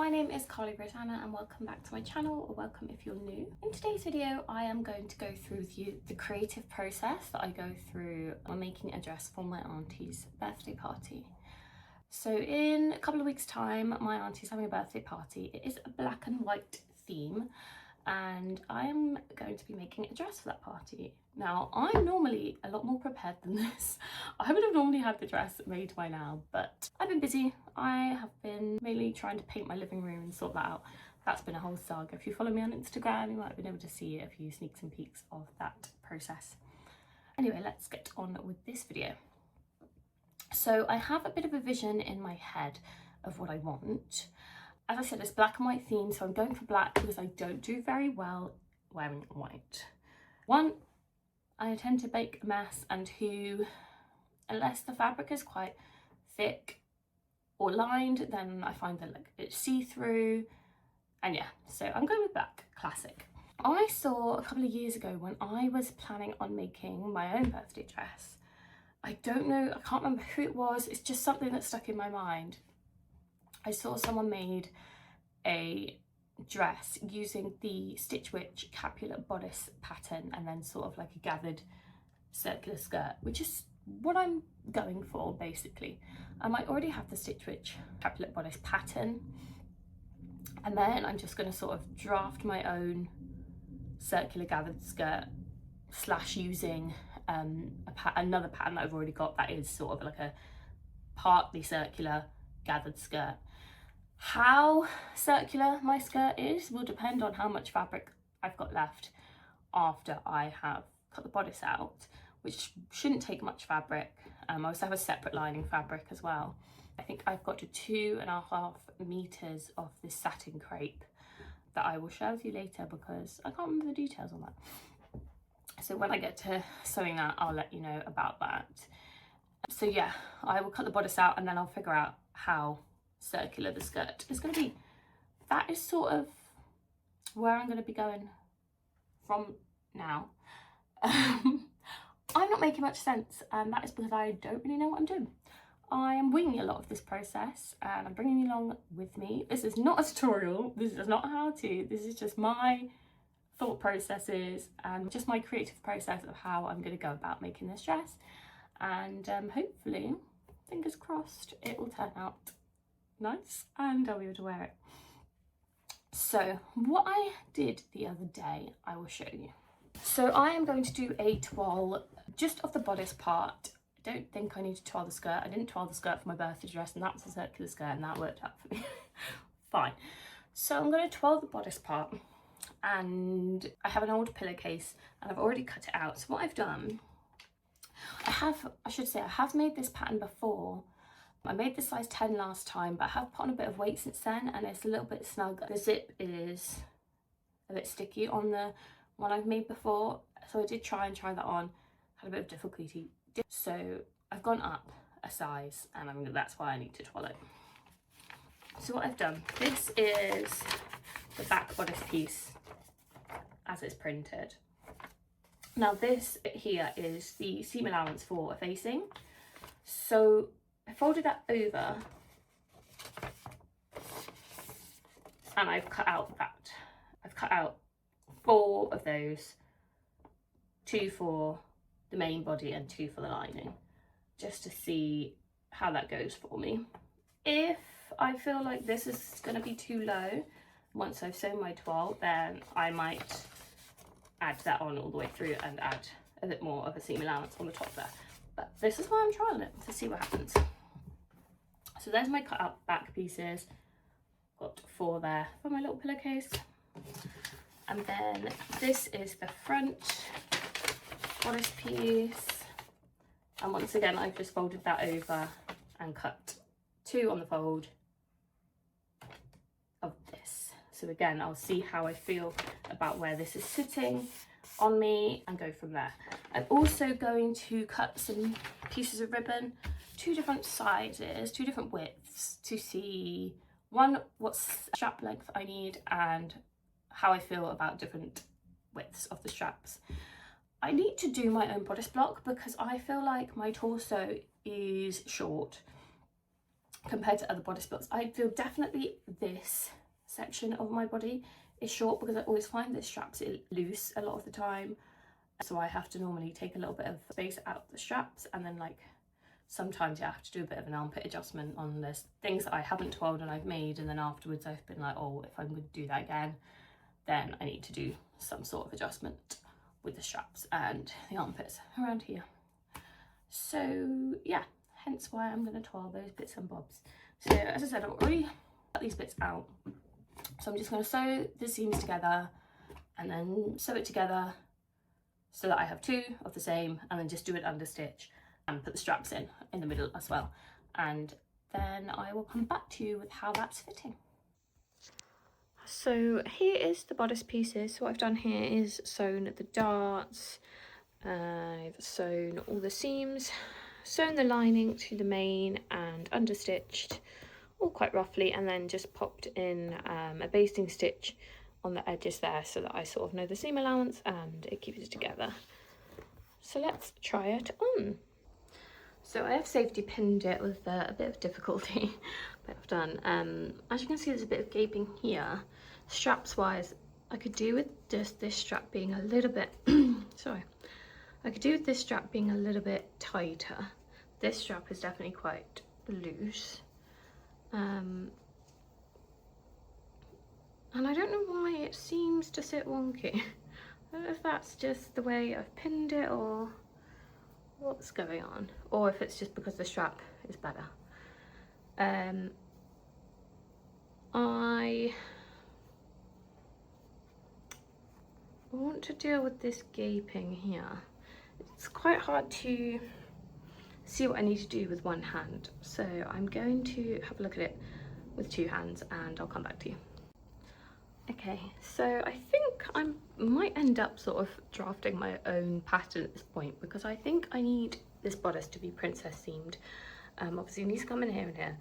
my name is Carly Rosanna and welcome back to my channel, or welcome if you're new. In today's video I am going to go through with you the creative process that I go through when making a dress for my auntie's birthday party. So in a couple of weeks time my auntie's having a birthday party. It is a black and white theme and I am going to be making a dress for that party. Now, I'm normally a lot more prepared than this. I would have normally had the dress made by now, but I've been busy. I have been mainly trying to paint my living room and sort that out. That's been a whole saga. If you follow me on Instagram, you might have been able to see a few sneaks and peeks of that process. Anyway, let's get on with this video. So I have a bit of a vision in my head of what I want. As I said, it's black and white theme, so I'm going for black because I don't do very well wearing white. One, I tend to make a mess, and two, unless the fabric is quite thick or lined, then I find that like it's see-through, and yeah, so I'm going with black, classic. I saw a couple of years ago when I was planning on making my own birthday dress. I don't know, I can't remember who it was, it's just something that stuck in my mind. I saw someone made a dress using the Stitch Witch Capulet bodice pattern and then sort of like a gathered circular skirt, which is what I'm going for basically. I might already have the Stitch Witch Capulet bodice pattern, and then I'm just going to sort of draft my own circular gathered skirt slash using another pattern that I've already got that is sort of like a partly circular gathered skirt. How circular my skirt is will depend on how much fabric I've got left after I have cut the bodice out, which shouldn't take much fabric. I also have a separate lining fabric as well. I think I've got to 2.5 meters of this satin crepe that I will share with you later because I can't remember the details on that. So when I get to sewing that, I'll let you know about that. So yeah, I will cut the bodice out and then I'll figure out how circular the skirt is going to be. That is sort of where I'm going to be going from now. I'm not making much sense, and that is because I don't really know what I'm doing. I am winging a lot of this process and I'm bringing you along with me. This is not a tutorial, this is not how to, this is just my thought processes and just my creative process of how I'm going to go about making this dress, and hopefully, fingers crossed, it will turn out nice and I'll be able to wear it. So what I did the other day, I will show you. So I am going to do a twirl just of the bodice part. I don't think I need to twirl the skirt. I didn't twirl the skirt for my birthday dress, and that's a circular skirt and that worked out for me. Fine. So I'm going to twirl the bodice part, and I have an old pillowcase and I've already cut it out. So what I've done, I have made this pattern before. I made the size 10 last time, but I have put on a bit of weight since then and it's a little bit snug. The zip is a bit sticky on the one I've made before, so I did try that on, had a bit of difficulty. So I've gone up a size and that's why I need to twirl it. So what I've done, this is the back bodice piece as it's printed. Now this bit here is the seam allowance for a facing. So I folded that over and I've cut out that. I've cut out 4 of those, 2 for the main body and 2 for the lining, just to see how that goes for me. If I feel like this is going to be too low once I've sewn my twirl, then I might add that on all the way through and add a bit more of a seam allowance on the top there. But this is why I'm trialing it, to see what happens. So there's my cut out back pieces. Got 4 there for my little pillowcase. And then this is the front bodice piece. And once again, I've just folded that over and cut 2 on the fold of this. So again, I'll see how I feel about where this is sitting on me and go from there. I'm also going to cut some pieces of ribbon, 2 different sizes, 2 different widths, to see one, what strap length I need and how I feel about different widths of the straps. I need to do my own bodice block because I feel like my torso is short compared to other bodice blocks. I feel definitely this section of my body is short, because I always find the straps loose a lot of the time. So I have to normally take a little bit of space out the straps, and then like sometimes I have to do a bit of an armpit adjustment on this things that I haven't twirled and I've made, and then afterwards I've been like, oh, if I'm going to do that again, then I need to do some sort of adjustment with the straps and the armpits around here. So yeah, hence why I'm going to twirl those bits and bobs. So as I said, I've already cut these bits out, so I'm just going to sew the seams together and then sew it together so that I have two of the same, and then just do it under stitch and put the straps in the middle as well, and then I will come back to you with how that's fitting. So here is the bodice pieces. So what I've done here is sewn the darts, I've sewn all the seams, sewn the lining to the main and understitched all quite roughly, and then just popped in a basting stitch on the edges there so that I sort of know the seam allowance and it keeps it together. So let's try it on. So I have safety pinned it with a bit of difficulty, but I've done. As you can see, there's a bit of gaping here. Straps wise, I could do with just this strap being a little bit, sorry, I could do with this strap being a little bit tighter. This strap is definitely quite loose. And I don't know why it seems to sit wonky. I don't know if that's just the way I've pinned it or what's going on, or if it's just because the strap is better. I want to deal with this gaping here. It's quite hard to see what I need to do with one hand, so I'm going to have a look at it with two hands and I'll come back to you. Okay, so I think I might end up sort of drafting my own pattern at this point, because I think I need this bodice to be princess themed. Obviously it needs to come in here and here,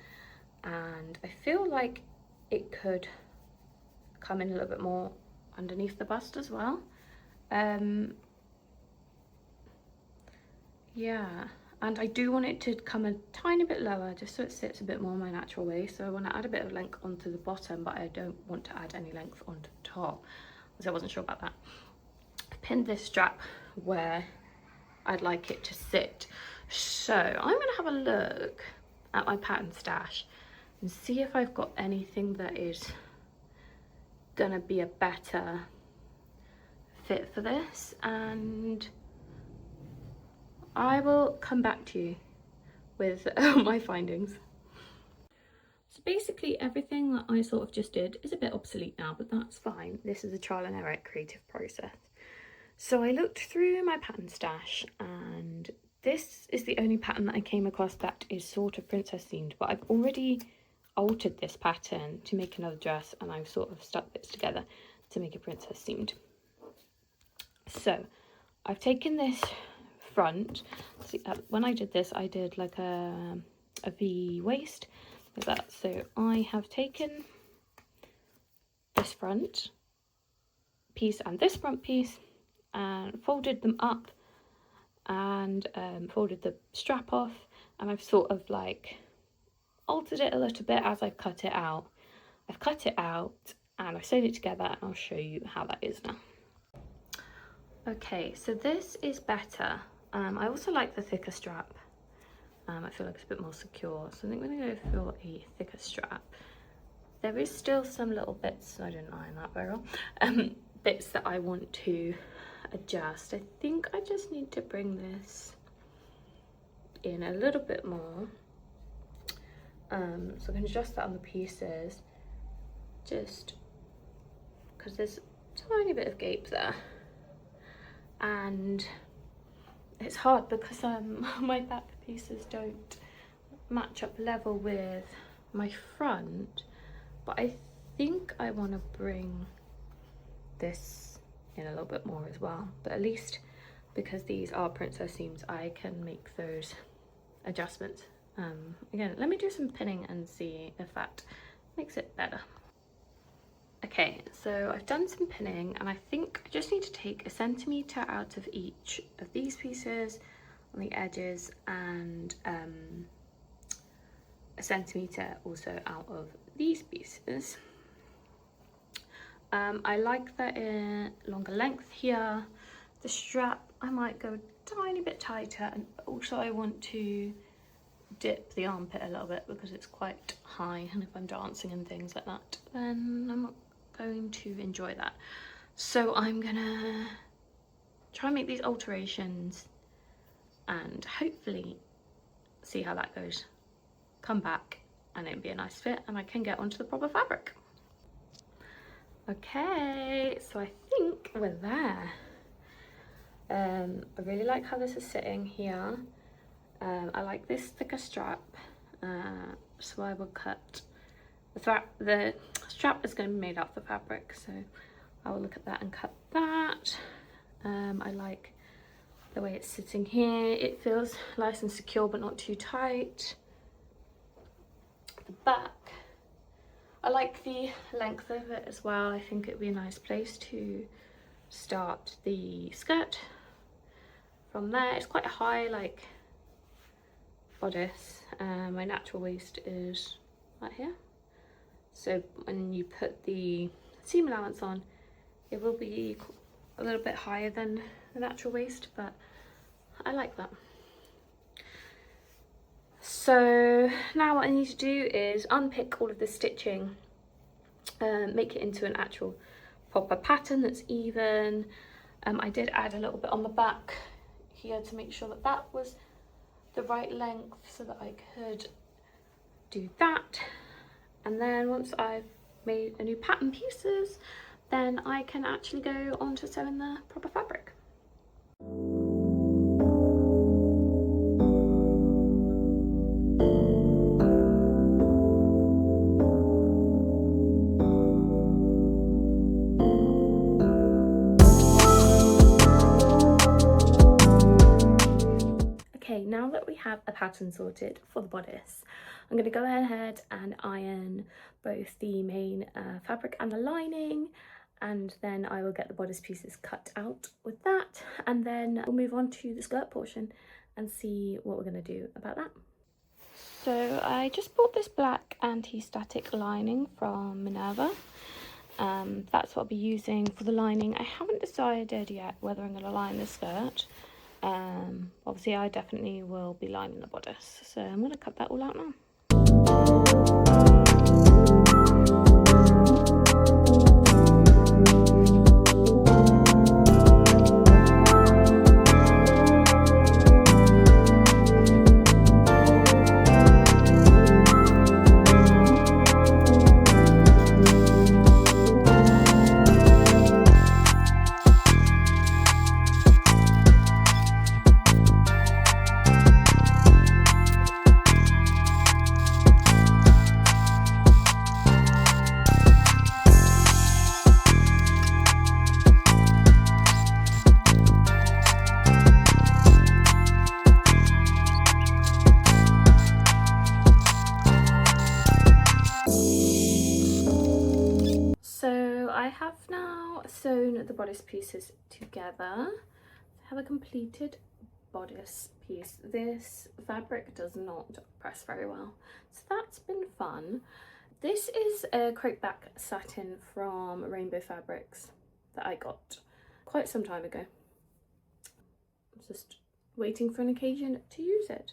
and I feel like it could come in a little bit more underneath the bust as well. Yeah, and I do want it to come a tiny bit lower just so it sits a bit more my natural way. So I want to add a bit of length onto the bottom, but I don't want to add any length onto the top, because I wasn't sure about that. I've pinned this strap where I'd like it to sit. So I'm going to have a look at my pattern stash and see if I've got anything that is going to be a better fit for this, and I will come back to you with my findings. So basically everything that I sort of just did is a bit obsolete now, but that's fine. This is a trial and error creative process. So I looked through my pattern stash, and this is the only pattern that I came across that is sort of princess themed, but I've already altered this pattern to make another dress, and I've sort of stuck bits together to make it princess themed. So I've taken this front. See, when I did this, I did like a V waist like that. So I have taken this front piece and this front piece and folded them up and folded the strap off, and I've sort of like altered it a little bit as I've cut it out. I've cut it out and I've sewn it together, and I'll show you how that is now. Okay, so this is better. I also like the thicker strap. I feel like it's a bit more secure, so I think I'm going to go for a thicker strap. There is still some little bits, I didn't iron that very well, bits that I want to adjust. I think I just need to bring this in a little bit more. So I can adjust that on the pieces, just because there's a tiny bit of gape there. And it's hard because my back pieces don't match up level with my front, but I think I want to bring this in a little bit more as well. But at least because these are princess seams, I can make those adjustments. Again, let me do some pinning and see if that makes it better. Okay, so I've done some pinning, and I think I just need to take 1 centimetre out of each of these pieces on the edges, and 1 centimetre also out of these pieces. I like the longer length here. The strap, I might go a tiny bit tighter, and also I want to dip the armpit a little bit because it's quite high, and if I'm dancing and things like that, then I'm not going to enjoy that. So I'm gonna try and make these alterations and hopefully see how that goes. Come back and it'll be a nice fit and I can get onto the proper fabric. Okay, so I think we're there. I really like how this is sitting here. I like this thicker strap, so I will cut the strap is going to be made out of the fabric, so I will look at that and cut that. I like the way it's sitting here. It feels nice and secure but not too tight. The back, I like the length of it as well. I think it'd be a nice place to start the skirt. From there, it's quite a high like bodice. My natural waist is right here, so when you put the seam allowance on, it will be a little bit higher than the natural waist, but I like that. So now what I need to do is unpick all of the stitching, make it into an actual proper pattern that's even. I did add a little bit on the back here to make sure that that was the right length so that I could do that. And then once I've made a new pattern pieces, then I can actually go on to sewing the proper fabric. Now that we have a pattern sorted for the bodice, I'm going to go ahead and iron both the main fabric and the lining, and then I will get the bodice pieces cut out with that, and then we'll move on to the skirt portion and see what we're going to do about that. So I just bought this black anti-static lining from Minerva. That's what I'll be using for the lining. I haven't decided yet whether I'm going to line the skirt. Obviously I definitely will be lining the bodice, so I'm going to cut that all out now. I have now sewn the bodice pieces together. I have a completed bodice piece. This fabric does not press very well, so that's been fun. This is a crepe back satin from Rainbow Fabrics that I got quite some time ago. I'm just waiting for an occasion to use it.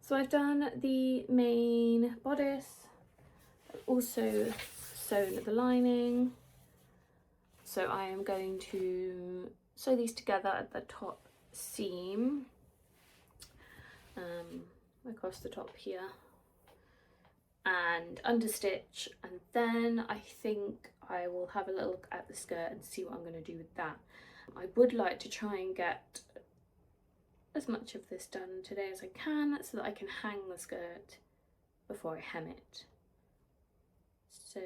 So I've done the main bodice, I've also sewn the lining. So I am going to sew these together at the top seam, across the top here, and understitch, and then I think I will have a little look at the skirt and see what I'm going to do with that. I would like to try and get as much of this done today as I can so that I can hang the skirt before I hem it. So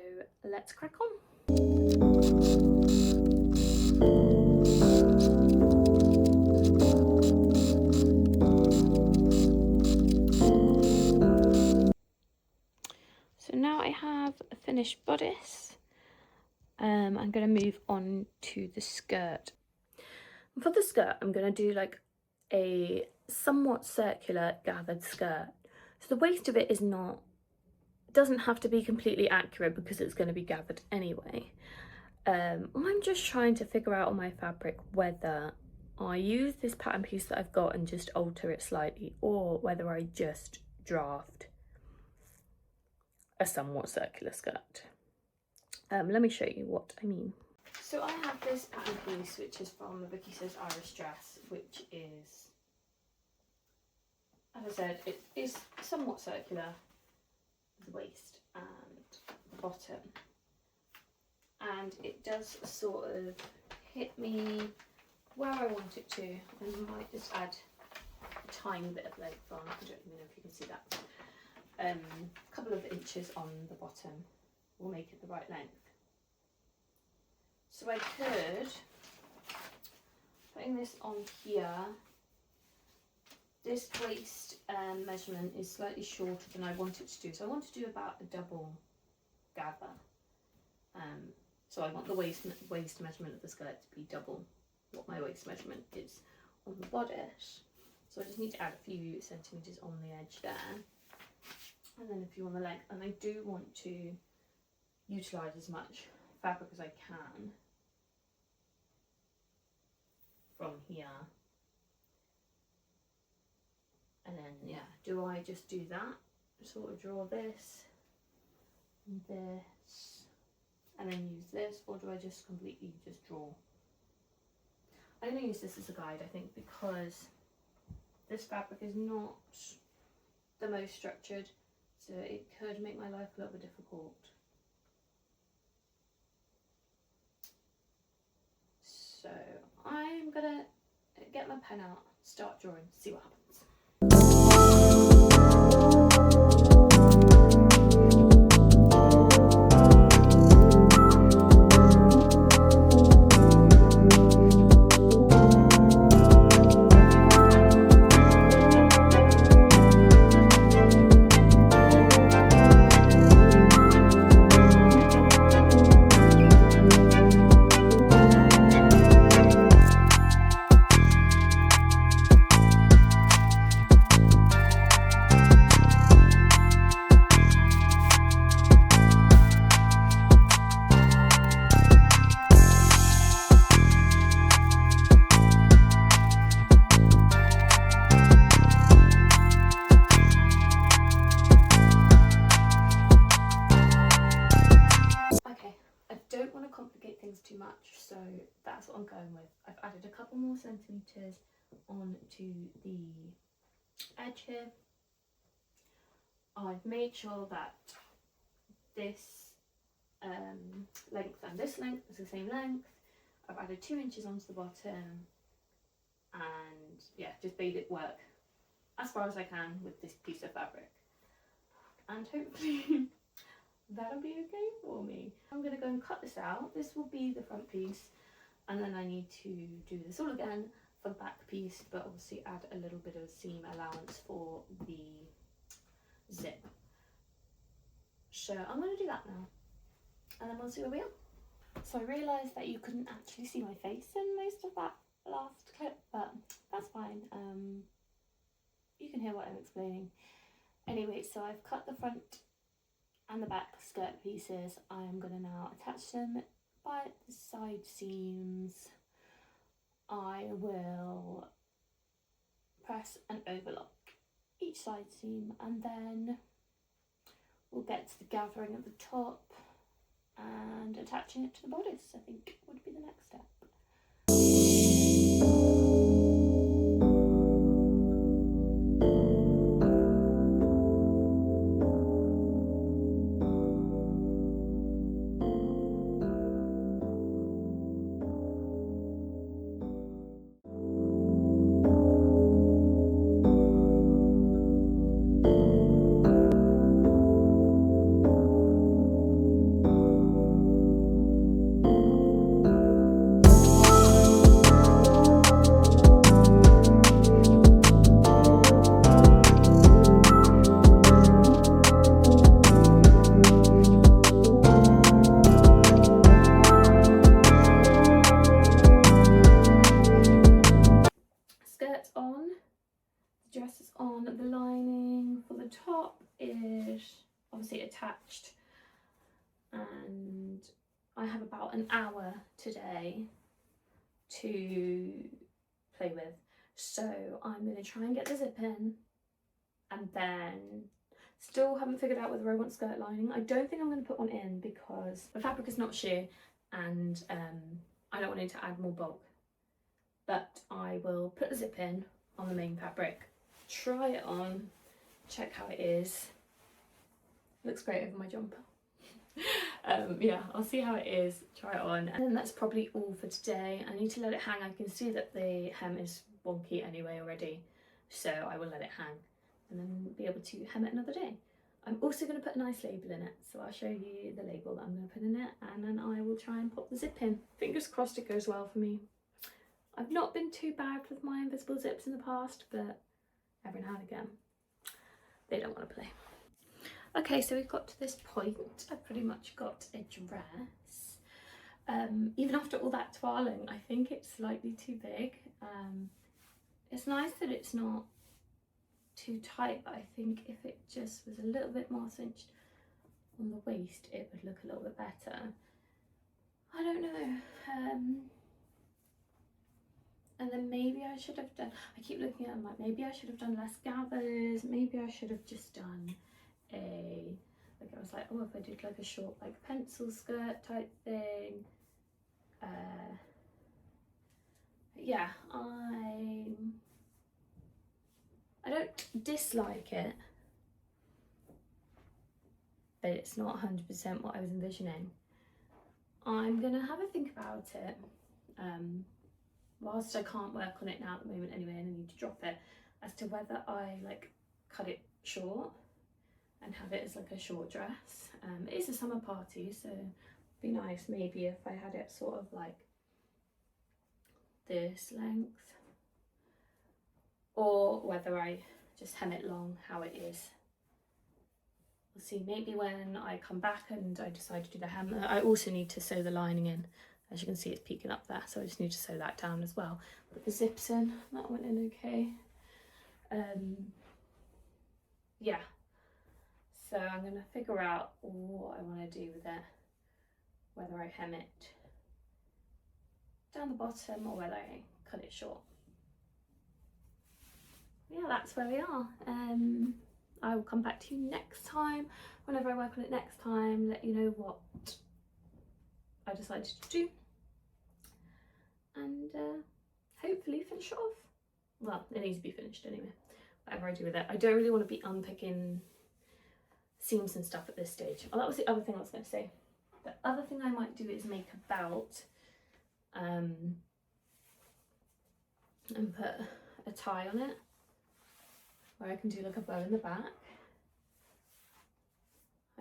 let's crack on. So now I have a finished bodice. I'm going to move on to the skirt. For the skirt, I'm going to do like a somewhat circular gathered skirt. So the waist of it is not, doesn't have to be completely accurate because it's going to be gathered anyway. I'm just trying to figure out on my fabric whether I use this pattern piece that I've got and just alter it slightly, or whether I just draft a somewhat circular skirt. Let me show you what I mean. So I have this pattern piece which is from Vicky Says Irish Dress, which is, as I said, it is somewhat circular, the waist and the bottom, and it does sort of hit me where I want it to. I might just add a tiny bit of length on, I don't even know if you can see that. A couple of inches on the bottom will make it the right length. So I could, putting this on here, this waist measurement is slightly shorter than I want it to do. So I want to do about a double gather. So I want the waist measurement of the skirt to be double what my waist measurement is on the bodice. So I just need to add a few centimetres on the edge there. And then if you want the length, and I do want to utilise as much fabric as I can from here. And then, yeah, do I just do that? Sort of draw this and this, and then use this, or do I just completely just draw? I'm going to use this as a guide, I think, because this fabric is not the most structured, so it could make my life a little bit difficult. So I'm going to get my pen out, start drawing, see what happens. Too much, so that's what I'm going with. I've added a couple more centimetres onto the edge here. I've made sure that this length and this length is the same length. I've added 2 inches onto the bottom, and yeah, just made it work as far as I can with this piece of fabric, and hopefully that'll be okay for me. I'm going to go and cut this out. This will be the front piece, and then I need to do this all again for the back piece, but obviously add a little bit of seam allowance for the zip. So I'm going to do that now, and then we'll see where we are. So I realised that you couldn't actually see my face in most of that last clip, but that's fine. You can hear what I'm explaining. Anyway, so I've cut the front and the back skirt pieces. I am going to now attach them by the side seams. I will press and overlock each side seam, and then we'll get to the gathering at the top and attaching it to the bodice, I think would be the next step. Dress is on, the lining for the top is obviously attached, and I have about an hour today to play with, so I'm going to try and get the zip in, and then still haven't figured out whether I want skirt lining. I don't think I'm going to put one in because the fabric is not sheer, and I don't want it to add more bulk, but I will put the zip in on the main fabric, try it on, check how it is. Looks great over my jumper. Yeah, I'll see how it is, try it on, and then that's probably all for today. I need to let it hang. I can see that the hem is wonky anyway already, so I will let it hang and then be able to hem it another day. I'm also going to put a nice label in it, so I'll show you the label that I'm going to put in it, and then I will try and pop the zip in. Fingers crossed it goes well for me. I've not been too bad with my invisible zips in the past, but every now and again they don't want to play. Okay, so we've got to this point. I've pretty much got a dress. Even after all that toiling, I think it's slightly too big. It's nice that it's not too tight, but I think if it just was a little bit more cinched on the waist, it would look a little bit better. I don't know. And then maybe I should have done, I keep looking at them like maybe I should have done less gathers, maybe I should have just done like I was like, oh, if I did like a short like pencil skirt type thing. Yeah, I don't dislike it, but it's not 100% what I was envisioning. I'm gonna have a think about it. Whilst I can't work on it now at the moment anyway, and I need to drop it, as to whether I like cut it short and have it as like a short dress. It is a summer party, so it'd be nice maybe if I had it sort of like this length, or whether I just hem it long how it is. We'll see. Maybe when I come back and I decide to do the hem, I also need to sew the lining in. As you can see, it's peeking up there, so I just need to sew that down as well. Put the zips in, that went in okay. Yeah, so I'm going to figure out what I want to do with it, whether I hem it down the bottom or whether I cut it short. Yeah, that's where we are. I will come back to you next time, whenever I work on it next time, let you know what I decided to do, and hopefully finish it off. Well, it needs to be finished anyway, whatever I do with it. I don't really want to be unpicking seams and stuff at this stage. Oh, that was the other thing I was going to say. The other thing I might do is make a belt and put a tie on it, where I can do like a bow in the back.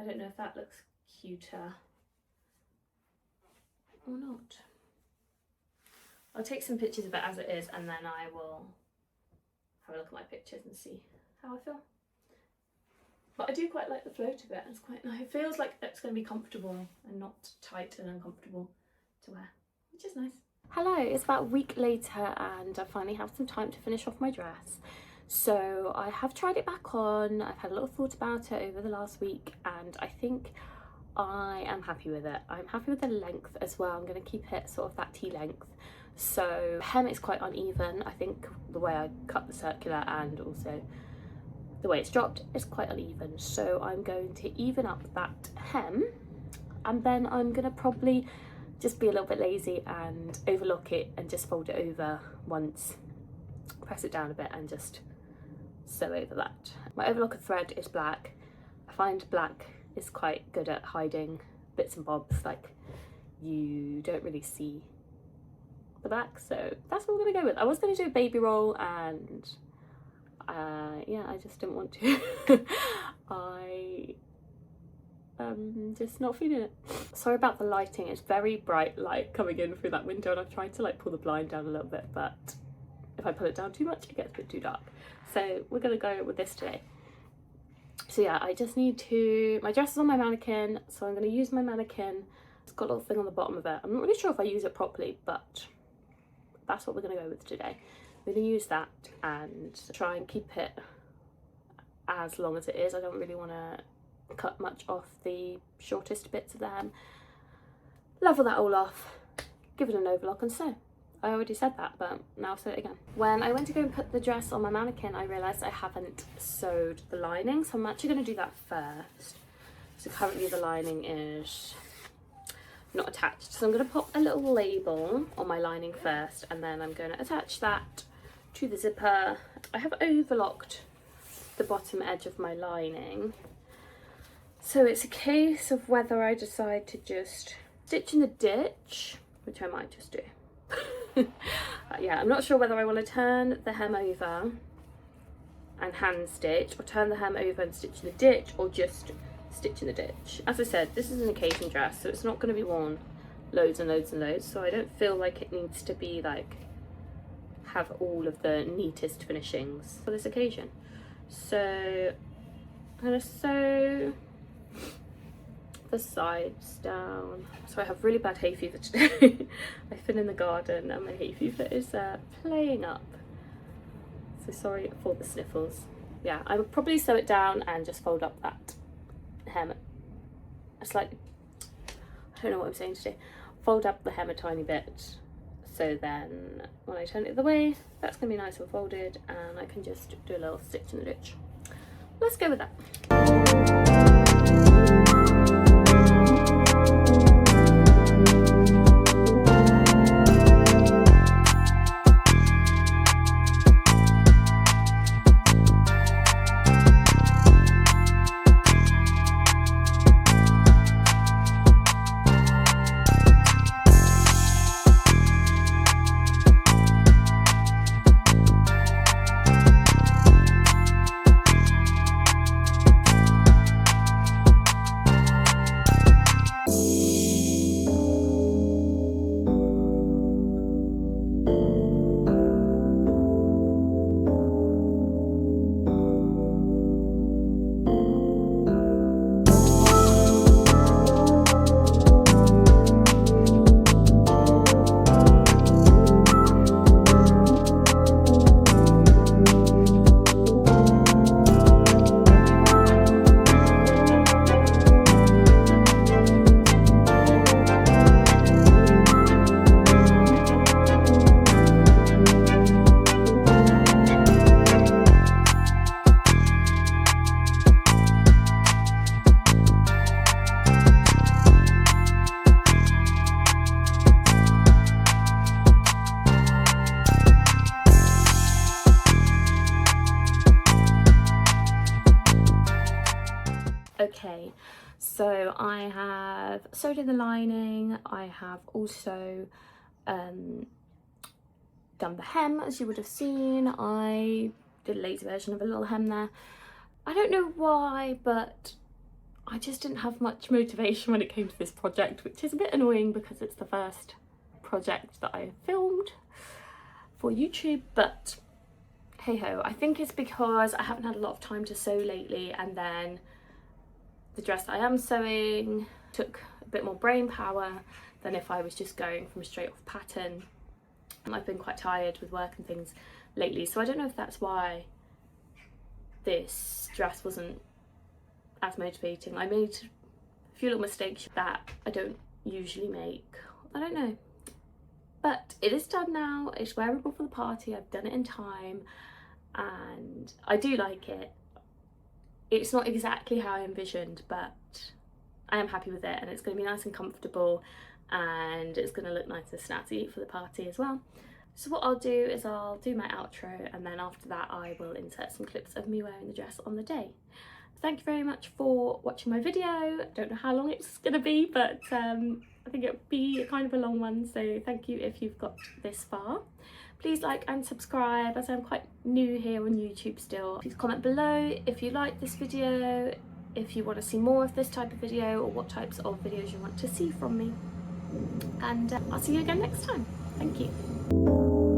I don't know if that looks cuter or not. I'll take some pictures of it as it is, and then I will have a look at my pictures and see how I feel. But I do quite like the float of it. It's quite nice. It feels like it's going to be comfortable and not tight and uncomfortable to wear, which is nice. Hello, it's about a week later and I finally have some time to finish off my dress. So I have tried it back on. I've had a little thought about it over the last week, and I think I am happy with it. I'm happy with the length as well. I'm going to keep it sort of that T length. So hem is quite uneven. I think the way I cut the circular and also the way it's dropped is quite uneven. So I'm going to even up that hem, and then I'm going to probably just be a little bit lazy and overlock it and just fold it over once, press it down a bit and just sew over that. My overlocker thread is black. I find black is quite good at hiding bits and bobs, like you don't really see the back, so that's what we're gonna go with. I was gonna do a baby roll, and yeah, I just didn't want to. I just not feeling it. Sorry about the lighting, it's very bright light coming in through that window, and I've tried to like pull the blind down a little bit, but if I pull it down too much it gets a bit too dark. So we're gonna go with this today. So yeah, I just need to, my dress is on my mannequin, so I'm gonna use my mannequin. It's got a little thing on the bottom of it. I'm not really sure if I use it properly, but that's what we're gonna go with today. I'm gonna use that and try and keep it as long as it is. I don't really wanna cut much off the shortest bits of the hem. level that all off, give it an overlock and sew. I already said that, but now I'll sew it again. When I went to go and put the dress on my mannequin, I realised I haven't sewed the lining, so I'm actually going to do that first. So currently the lining is not attached, so I'm going to pop a little label on my lining first, and then I'm going to attach that to the zipper. I have overlocked the bottom edge of my lining, so it's a case of whether I decide to just stitch in the ditch, which I might just do. Yeah, I'm not sure whether I want to turn the hem over and hand stitch, or turn the hem over and stitch in the ditch, or just stitch in the ditch. As I said, this is an occasion dress, so it's not going to be worn loads and loads and loads, so I don't feel like it needs to be like have all of the neatest finishings for this occasion. So I'm going to sew the sides down. So I have really bad hay fever today. I've been in the garden and my hay fever is playing up. So sorry for the sniffles. Yeah, I would probably sew it down and just fold up that hem slightly. I don't know what I'm saying today. Fold up the hem a tiny bit, so then when I turn it the way, that's going to be nice and folded, and I can just do a little stitch in the ditch. Let's go with that. Okay, so I have sewed in the lining. I have also done the hem, as you would have seen. I did a lazy version of a little hem there. I don't know why, but I just didn't have much motivation when it came to this project, which is a bit annoying because it's the first project that I filmed for YouTube, but hey ho. I think it's because I haven't had a lot of time to sew lately, and then the dress that I am sewing took a bit more brain power than if I was just going from a straight off pattern. I've been quite tired with work and things lately, so I don't know if that's why this dress wasn't as motivating. I made a few little mistakes that I don't usually make. I don't know. But it is done now, it's wearable for the party, I've done it in time, and I do like it. It's not exactly how I envisioned, but I am happy with it, and it's going to be nice and comfortable, and it's going to look nice and snazzy for the party as well. So what I'll do is I'll do my outro, and then after that I will insert some clips of me wearing the dress on the day. Thank you very much for watching my video. Don't know how long it's going to be, but I think it'll be kind of a long one, so thank you if you've got this far. Please like and subscribe, as I'm quite new here on YouTube still. Please comment below if you like this video, if you want to see more of this type of video, or what types of videos you want to see from me. And I'll see you again next time. Thank you.